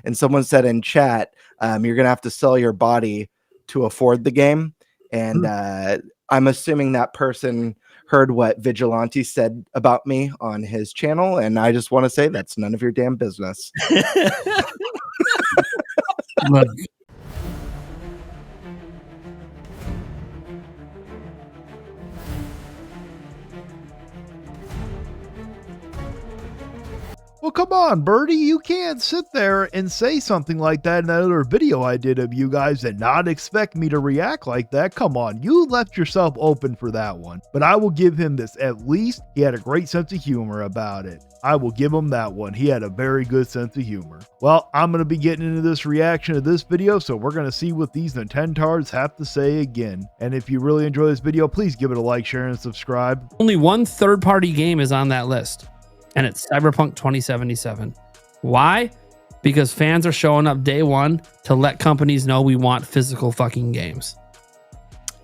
and someone said in chat, you're gonna have to sell your body to afford the game. And I'm assuming that person heard what Vigilante said about me on his channel, and I just want to say that's none of your damn business. Look. Well, come on, Birdie. You can't sit there and say something like that in that other video I did of you guys and not expect me to react like that. Come on, you left yourself open for that one. But I will give him this. At least he had a great sense of humor about it. I will give him that one. He had a very good sense of humor. Well, I'm going to be getting into this reaction of this video, so we're going to see what these Nintendards have to say again. And if you really enjoy this video, please give it a like, share, and subscribe. Only one third-party game is on that list, and it's Cyberpunk 2077. Why? Because fans are showing up day one to let companies know we want physical fucking games.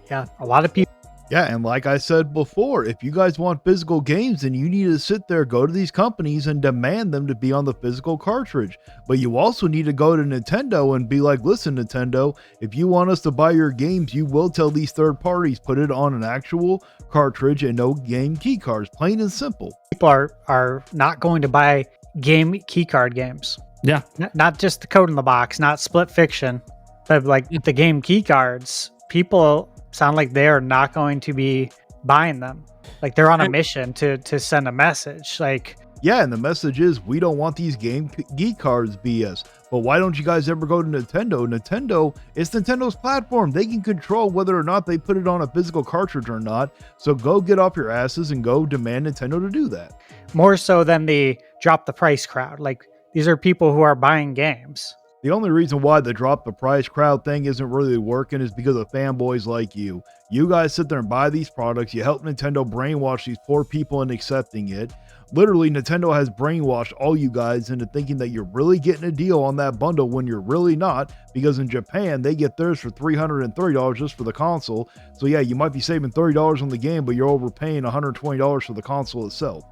Yeah, a lot of people. Yeah, and like I said before, if you guys want physical games, then you need to sit there, go to these companies and demand them to be on the physical cartridge. But you also need to go to Nintendo and be like, listen, Nintendo, if you want us to buy your games, you will tell these third parties, put it on an actual cartridge and no game key cards, plain and simple. People are not going to buy game keycard games. Yeah. Not just the code in the box, not Split Fiction, but like the game keycards. People sound like they are not going to be buying them. Like they're on a mission to send a message. Like, yeah, and the message is we don't want these game geek cards BS. But why don't you guys ever go to Nintendo? Nintendo, it's Nintendo's platform. They can control whether or not they put it on a physical cartridge or not. So go get off your asses and go demand Nintendo to do that. More so than the drop the price crowd. Like these are people who are buying games. The only reason why the drop the price crowd thing isn't really working is because of fanboys like you. You guys sit there and buy these products. You help Nintendo brainwash these poor people into accepting it. Literally, Nintendo has brainwashed all you guys into thinking that you're really getting a deal on that bundle when you're really not, because in Japan, they get theirs for $330 just for the console. So yeah, you might be saving $30 on the game, but you're overpaying $120 for the console itself.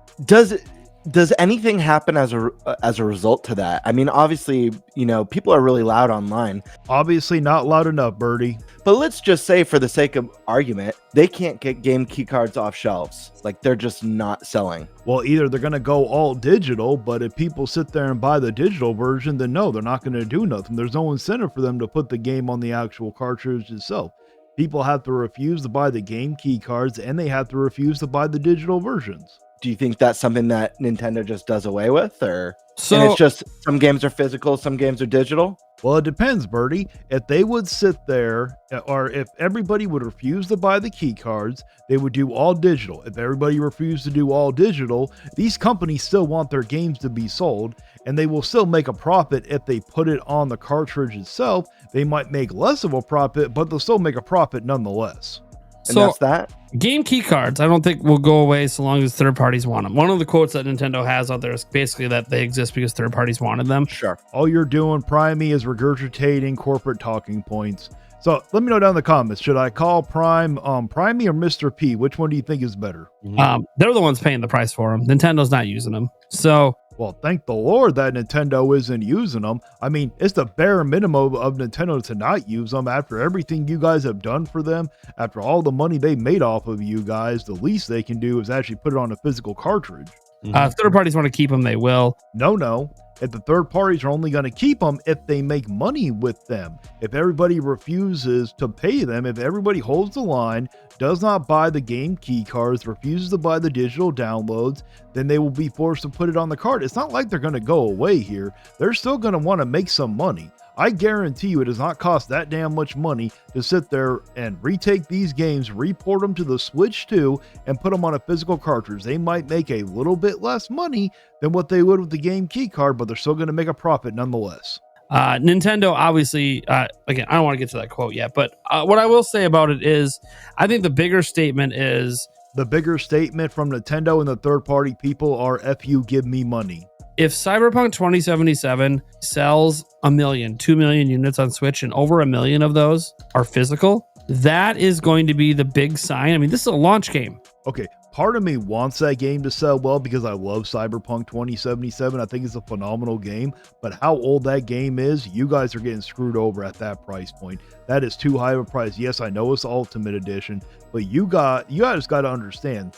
Does anything happen as a result to that? I mean, obviously, you know, people are really loud online. Obviously not loud enough, Birdie. But let's just say, for the sake of argument, they can't get game key cards off shelves. Like, they're just not selling. Well, either they're going to go all digital, but if people sit there and buy the digital version, then no, they're not going to do nothing. There's no incentive for them to put the game on the actual cartridge itself. People have to refuse to buy the game key cards, and they have to refuse to buy the digital versions. Do you think that's something that Nintendo just does away with, or So and it's just some games are physical, some games are digital? Well, it depends, Birdie. If they would sit there, or if everybody would refuse to buy the key cards, they would do all digital. If everybody refused to do all digital, these companies still want their games to be sold, and they will still make a profit if they put it on the cartridge itself. They might make less of a profit, but they'll still make a profit nonetheless. And that's that? Game key cards, I don't think will go away so long as third parties want them. One of the quotes that Nintendo has out there is basically that they exist because third parties wanted them. Sure. All you're doing, Primey, is regurgitating corporate talking points. So let me know down in the comments. Should I call Prime Primey or Mr. P? Which one do you think is better? They're the ones paying the price for them. Nintendo's not using them. So, well, thank the Lord that Nintendo isn't using them. I mean, it's the bare minimum of Nintendo to not use them after everything you guys have done for them. After all the money they made off of you guys, the least they can do is actually put it on a physical cartridge. if third parties want to keep them, they will. No. If the third parties are only going to keep them if they make money with them. If everybody refuses to pay them, if everybody holds the line, does not buy the game key cards, refuses to buy the digital downloads, then they will be forced to put it on the card. It's not like they're going to go away here. They're still going to want to make some money. I guarantee you it does not cost that damn much money to sit there and retake these games, report them to the Switch 2, and put them on a physical cartridge. They might make a little bit less money than what they would with the game key card, but they're still going to make a profit nonetheless. Nintendo, obviously, again, I don't want to get to that quote yet, but what I will say about it is, I think the bigger statement is... The bigger statement from Nintendo and the third-party people are, F you, give me money. If Cyberpunk 2077 sells 1 million, 2 million units on Switch, and over 1 million of those are physical, that is going to be the big sign. I mean, this is a launch game. Okay, part of me wants that game to sell well because I love Cyberpunk 2077. I think it's a phenomenal game, but how old that game is, you guys are getting screwed over at that price point. That is too high of a price. Yes, I know it's the Ultimate Edition, but you guys got to understand,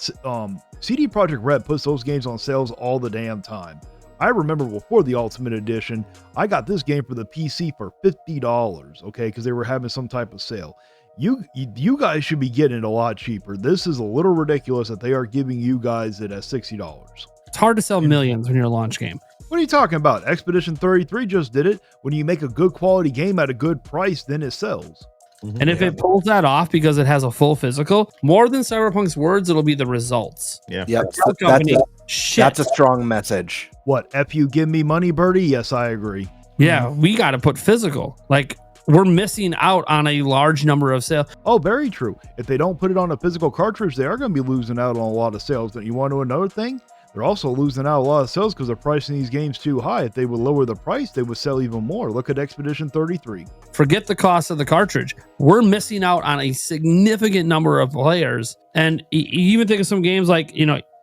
CD Projekt Red puts those games on sales all the damn time. I remember before the Ultimate Edition, I got this game for the PC for $50, okay, because they were having some type of sale. You guys should be getting it a lot cheaper. This is a little ridiculous that they are giving you guys it at $60. It's hard to sell millions when you're a launch game. What are you talking about? Expedition 33 just did it. When you make a good quality game at a good price, then it sells. And if it pulls that off because it has a full physical, more than Cyberpunk's words, it'll be the results. Yep. That's a strong message. What? F you give me money, Birdie? Yes, I agree. Yeah, we got to put physical. Like, we're missing out on a large number of sales. Oh, very true. If they don't put it on a physical cartridge, they are going to be losing out on a lot of sales. And you want to know another thing? They're also losing out a lot of sales because they're pricing these games too high. If they would lower the price, they would sell even more. Look at Expedition 33. Forget the cost of the cartridge. We're missing out on a significant number of players. And you even think of some games like,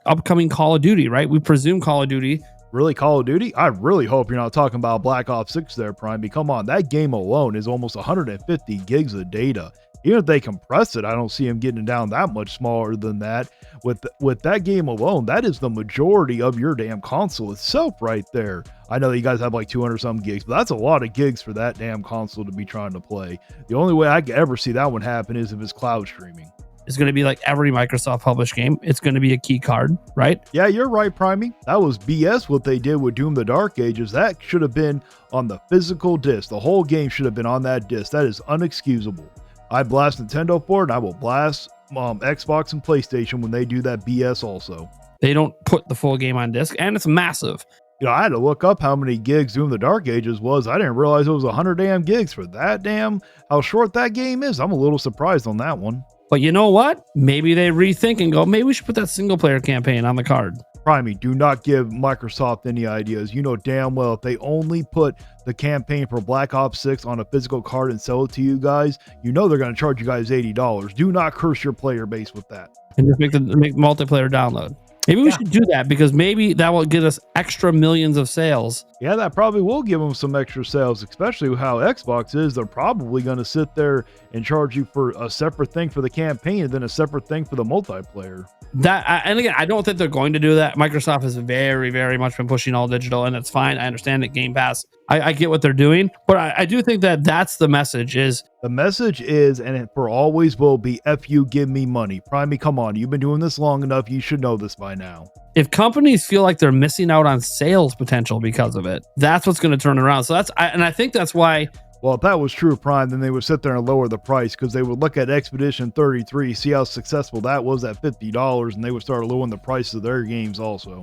upcoming Call of Duty, right? We presume Call of Duty. Really, Call of Duty? I really hope you're not talking about Black Ops 6 there, Prime. Come on, that game alone is almost 150 gigs of data. Even if they compress it, I don't see them getting down that much smaller than that. With that game alone, that is the majority of your damn console itself right there. I know that you guys have like 200 some gigs, but that's a lot of gigs for that damn console to be trying to play. The only way I could ever see that one happen is if it's cloud streaming. It's going to be like every Microsoft published game. It's going to be a key card, right? Yeah, you're right, Primey. That was BS what they did with Doom the Dark Ages. That should have been on the physical disc. The whole game should have been on that disc. That is unexcusable. I blast Nintendo for it, and I will blast Xbox and PlayStation when they do that BS also. They don't put the full game on disc, and it's massive. I had to look up how many gigs Doom the Dark Ages was. I didn't realize it was 100 damn gigs for that damn, how short that game is. I'm a little surprised on that one. But you know what? Maybe they rethink and go, maybe we should put that single player campaign on the card. Primey, do not give Microsoft any ideas. You know damn well if they only put the campaign for Black Ops 6 on a physical card and sell it to you guys, you know they're going to charge you guys $80. Do not curse your player base with that. And just make multiplayer download. Maybe we should do that because maybe that will get us extra millions of sales. Yeah, that probably will give them some extra sales, especially how Xbox is. They're probably going to sit there and charge you for a separate thing for the campaign and then a separate thing for the multiplayer. And again, I don't think they're going to do that. Microsoft has very, very much been pushing all digital, and it's fine. I understand it. Game Pass. I get what they're doing, but I do think that that's the message is. The message is, and it for always will be, F you, give me money. Primey, come on. You've been doing this long enough. You should know this by now. If companies feel like they're missing out on sales potential because of it, that's what's going to turn around. So I think that's why. Well, if that was true, Prime, then they would sit there and lower the price because they would look at Expedition 33, see how successful that was at $50, and they would start lowering the price of their games also.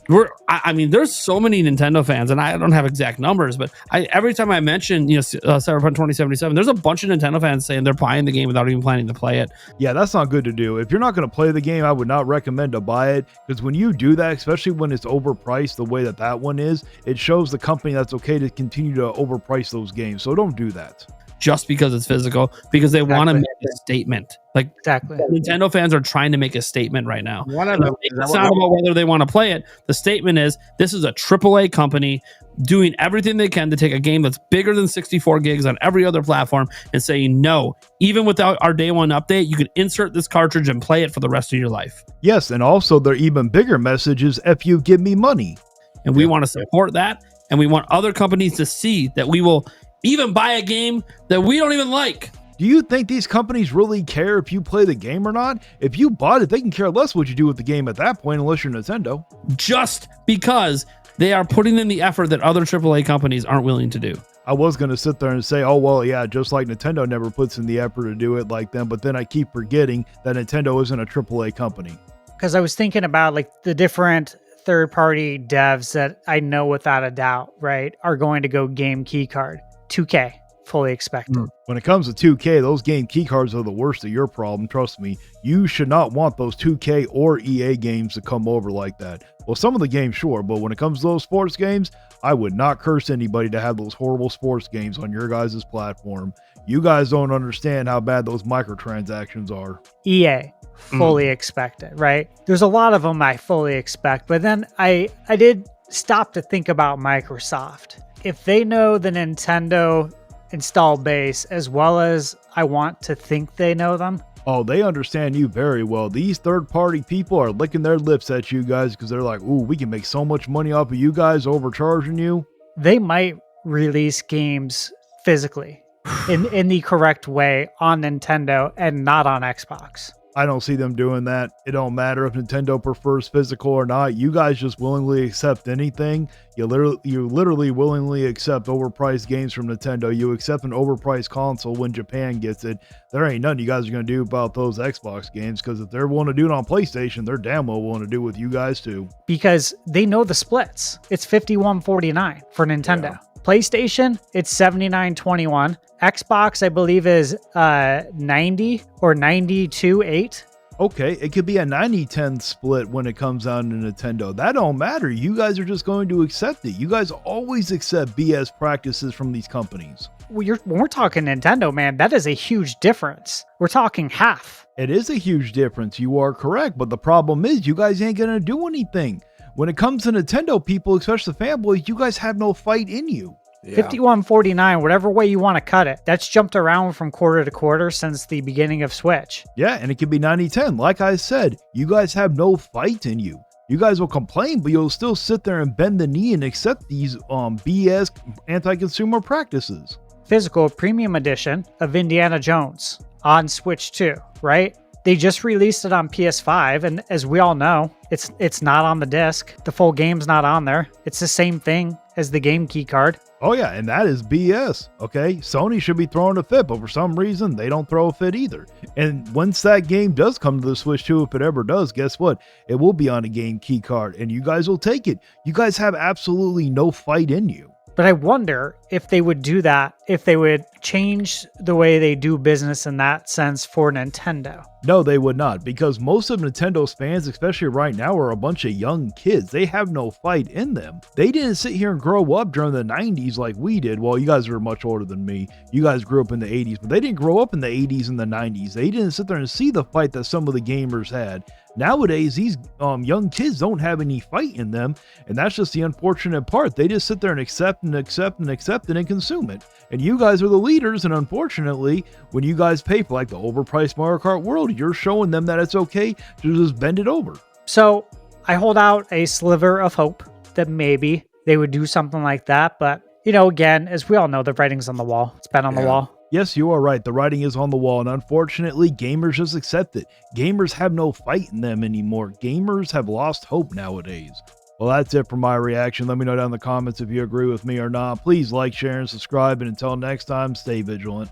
There's so many Nintendo fans, and I don't have exact numbers, but every time I mention, Cyberpunk 2077, there's a bunch of Nintendo fans saying they're buying the game without even planning to play it. Yeah, that's not good to do. If you're not going to play the game, I would not recommend to buy it because when you do that, especially when it's overpriced the way that one is, it shows the company that's okay to continue to overprice those games. So don't do that. Just because it's physical, because they want to make a statement. Like exactly, Nintendo fans are trying to make a statement right now. It's not about whether they want to play it. The statement is this is a AAA company doing everything they can to take a game that's bigger than 64 gigs on every other platform and saying no, even without our day one update, you can insert this cartridge and play it for the rest of your life. Yes, and also their even bigger message is F you, give me money. And we want to support that, and we want other companies to see that we will even buy a game that we don't even like. Do you think these companies really care if you play the game or not? If you bought it, they can care less what you do with the game at that point, unless you're Nintendo. Just because they are putting in the effort that other AAA companies aren't willing to do. I was going to sit there and say, oh, well, yeah, just like Nintendo never puts in the effort to do it like them. But then I keep forgetting that Nintendo isn't a AAA company. Because I was thinking about like the different third-party devs that I know without a doubt, right, are going to go game key card. 2K, fully expect it. When it comes to 2K, those game keycards are the worst of your problem. Trust me, you should not want those 2K or EA games to come over like that. Well, some of the games, sure, but when it comes to those sports games, I would not curse anybody to have those horrible sports games on your guys' platform. You guys don't understand how bad those microtransactions are. EA, fully expect it, right? There's a lot of them I fully expect, but then I did stop to think about Microsoft. If they know the Nintendo install base as well as I want to think they know them. Oh, they understand you very well. These third-party people are licking their lips at you guys because they're like, ooh, we can make so much money off of you guys overcharging you. They might release games physically in the correct way on Nintendo and not on Xbox. I don't see them doing that. It don't matter if Nintendo prefers physical or not. You guys just willingly accept anything. You literally willingly accept overpriced games from Nintendo. You accept an overpriced console when Japan gets it. There ain't nothing you guys are going to do about those Xbox games, because if they're willing to do it on PlayStation, they're damn well willing to do it with you guys too. Because they know the splits. It's $51.49 for Nintendo. Yeah. PlayStation, it's $79.21. Xbox, I believe, is 90 or 92.8. Okay, it could be a 90-10 split when it comes down to Nintendo. That don't matter. You guys are just going to accept it. You guys always accept BS practices from these companies. When we're talking Nintendo, man, that is a huge difference. We're talking half. It is a huge difference. You are correct. But the problem is you guys ain't going to do anything. When it comes to Nintendo people, especially the fanboys, you guys have no fight in you. Yeah. $51.49, whatever way you want to cut it. That's jumped around from quarter to quarter since the beginning of Switch. Yeah, and it can be 90-10. Like I said, you guys have no fight in you. You guys will complain, but you'll still sit there and bend the knee and accept these BS anti-consumer practices. Physical Premium Edition of Indiana Jones on Switch 2, right? They just released it on PS5, and as we all know, it's not on the disc. The full game's not on there. It's the same thing as the game key card. Oh yeah, and that is BS, okay? Sony should be throwing a fit, but for some reason, they don't throw a fit either. And once that game does come to the Switch 2, if it ever does, guess what? It will be on a game key card, and you guys will take it. You guys have absolutely no fight in you. But I wonder if they would do that, if they would change the way they do business in that sense for Nintendo. No, they would not, because most of Nintendo's fans, especially right now, are a bunch of young kids. They have no fight in them. They didn't sit here and grow up during the 90s like we did. Well, you guys are much older than me. You guys grew up in the 80s, but they didn't grow up in the 80s and the 90s. They didn't sit there and see the fight that some of the gamers had. Nowadays, these young kids don't have any fight in them, and that's just the unfortunate part. They just sit there and accept and accept and accept it and consume it. And you guys are the leaders, and unfortunately, when you guys pay for like the overpriced Mario Kart World, you're showing them that it's okay to just bend it over. So I hold out a sliver of hope that maybe they would do something like that, but you know, again, as we all know, the writing's on the wall. It's been on the wall. Yes, you are right. The writing is on the wall, and unfortunately, gamers just accept it. Gamers have no fight in them anymore. Gamers have lost hope nowadays. Well, that's it for my reaction. Let me know down in the comments if you agree with me or not. Please like, share, and subscribe, and until next time, stay vigilant.